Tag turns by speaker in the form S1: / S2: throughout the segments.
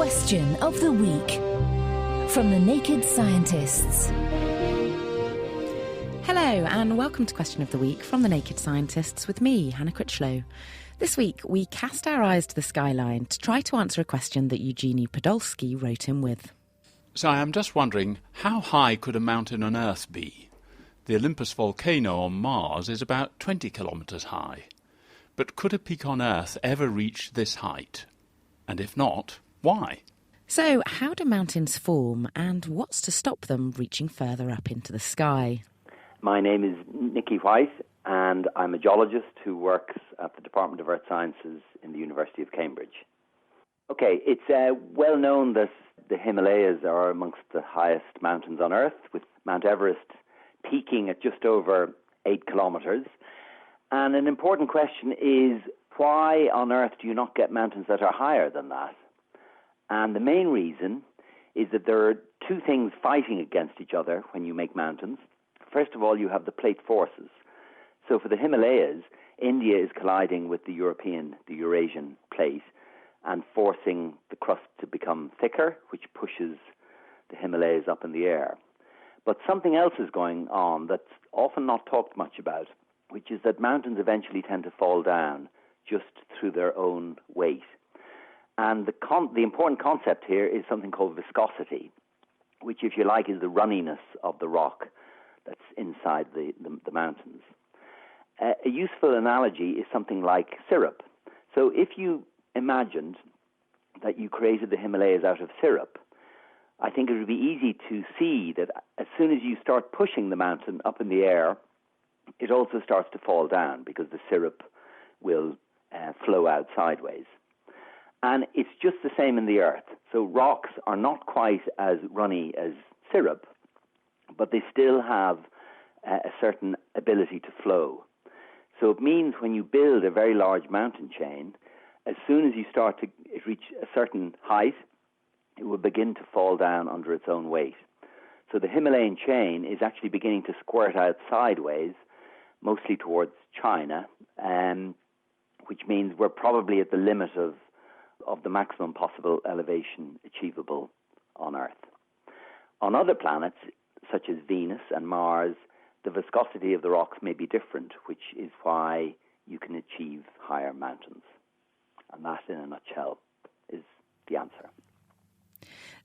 S1: Question of the Week from the Naked Scientists.
S2: Hello and welcome to Question of the Week from the Naked Scientists with me, Hannah Critchlow. This week we cast our eyes to the skyline to try to answer a question that Eugenie Podolsky wrote in with.
S3: So I'm just wondering, how high could a mountain on Earth be? The Olympus volcano on Mars is about 20 kilometres high. But could a peak on Earth ever reach this height? And if not, why?
S2: So how do mountains form and what's to stop them reaching further up into the sky?
S4: My name is Nicky White and I'm a geologist who works at the Department of Earth Sciences in the University of Cambridge. Okay, it's well known that the Himalayas are amongst the highest mountains on Earth, with Mount Everest peaking at just over 8 kilometres. And an important question is, why on Earth do you not get mountains that are higher than that? And the main reason is that there are two things fighting against each other when you make mountains. First of all, you have the plate forces. So for the Himalayas, India is colliding with the Eurasian plate and forcing the crust to become thicker, which pushes the Himalayas up in the air. But something else is going on that's often not talked much about, which is that mountains eventually tend to fall down just through their own weight. And the important concept here is something called viscosity, which, if you like, is the runniness of the rock that's inside the mountains. A useful analogy is something like syrup. So if you imagined that you created the Himalayas out of syrup, I think it would be easy to see that as soon as you start pushing the mountain up in the air, it also starts to fall down because the syrup will flow out sideways. And it's just the same in the Earth. So rocks are not quite as runny as syrup, but they still have a certain ability to flow. So it means when you build a very large mountain chain, as soon as you start to reach a certain height, it will begin to fall down under its own weight. So the Himalayan chain is actually beginning to squirt out sideways, mostly towards China, which means we're probably at the limit of the maximum possible elevation achievable on Earth. On other planets, such as Venus and Mars, the viscosity of the rocks may be different, which is why you can achieve higher mountains. And that, in a nutshell, is the answer.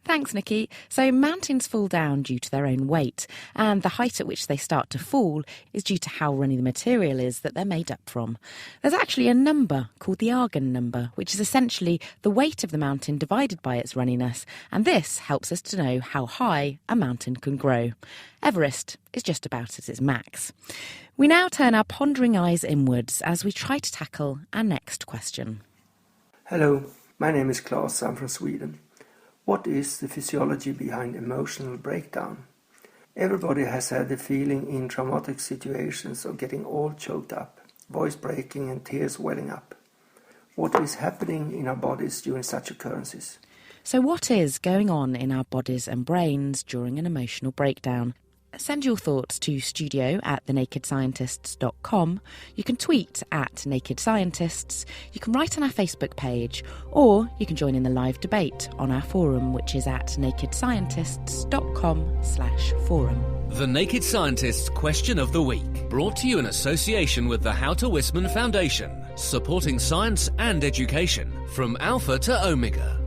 S2: Thanks, Nicky. So mountains fall down due to their own weight, and the height at which they start to fall is due to how runny the material is that they're made up from. There's actually a number called the Argon number, which is essentially the weight of the mountain divided by its runniness, and this helps us to know how high a mountain can grow. Everest is just about at its max. We now turn our pondering eyes inwards as we try to tackle our next question.
S5: Hello, my name is Claes, I'm from Sweden. What is the physiology behind emotional breakdown? Everybody has had the feeling in traumatic situations of getting all choked up, voice breaking and tears welling up. What is happening in our bodies during such occurrences?
S2: So what is going on in our bodies and brains during an emotional breakdown? Send your thoughts to studio@thenakedscientists.com. You can tweet @nakedscientists. You can write on our Facebook page, or you can join in the live debate on our forum, which is at nakedscientists.com/forum.
S6: The Naked Scientists Question of the Week, brought to you in association with the Houter Wisman Foundation, supporting science and education from Alpha to Omega.